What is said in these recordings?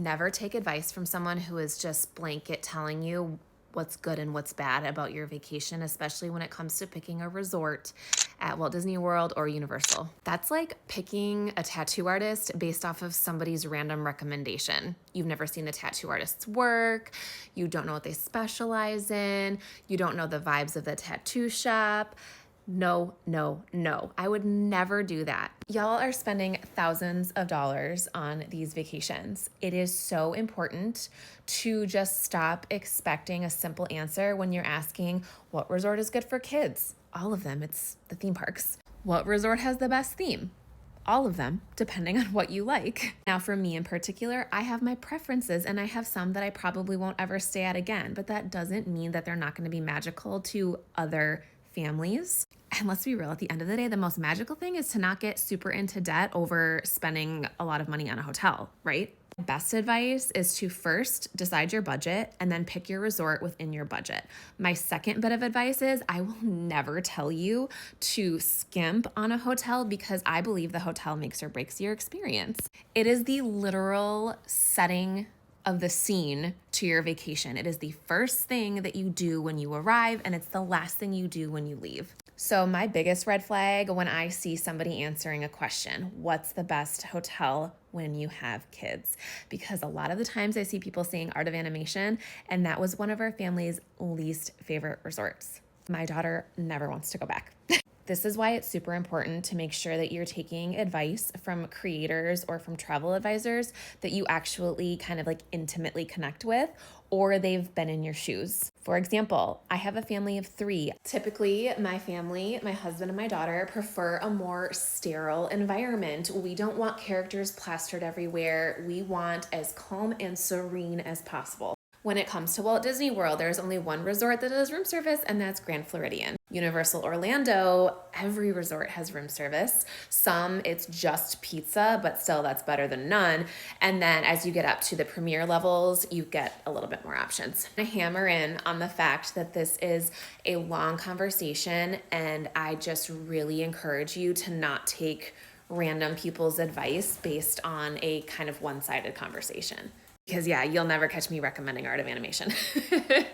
Never take advice from someone who is just blanket telling you what's good and what's bad about your vacation, especially when it comes to picking a resort at Walt Disney World or Universal. That's like picking a tattoo artist based off of somebody's random recommendation. You've never seen the tattoo artist's work, you don't know what they specialize in, you don't know the vibes of the tattoo shop. No, no, no. I would never do that. Y'all are spending thousands of dollars on these vacations. It is so important to just stop expecting a simple answer when you're asking what resort is good for kids. All of them, it's the theme parks. What resort has the best theme? All of them, depending on what you like. Now, for me in particular, I have my preferences and I have some that I probably won't ever stay at again, but that doesn't mean that they're not going to be magical to other families. And let's be real, at the end of the day, the most magical thing is to not get super into debt over spending a lot of money on a hotel, right? Best advice is to first decide your budget and then pick your resort within your budget. My second bit of advice is I will never tell you to skimp on a hotel because I believe the hotel makes or breaks your experience. It is the literal setting of the scene to your vacation. It is the first thing that you do when you arrive, and it's the last thing you do when you leave. So my biggest red flag when I see somebody answering a question, what's the best hotel when you have kids? Because a lot of the times I see people saying Art of Animation, and that was one of our family's least favorite resorts. My daughter never wants to go back. This is why it's super important to make sure that you're taking advice from creators or from travel advisors that you actually kind of like intimately connect with, or they've been in your shoes. For example, I have a family of 3. Typically, my family, my husband and my daughter, prefer a more sterile environment. We don't want characters plastered everywhere. We want as calm and serene as possible. When it comes to Walt Disney World, there's only one resort that does room service, and that's Grand Floridian. Universal Orlando, every resort has room service. Some, it's just pizza, but still that's better than none. And then as you get up to the premier levels, you get a little bit more options. I hammer in on the fact that this is a long conversation, and I just really encourage you to not take random people's advice based on a kind of one-sided conversation. Because yeah, you'll never catch me recommending Art of Animation.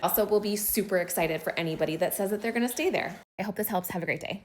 Also, we'll be super excited for anybody that says that they're going to stay there. I hope this helps. Have a great day.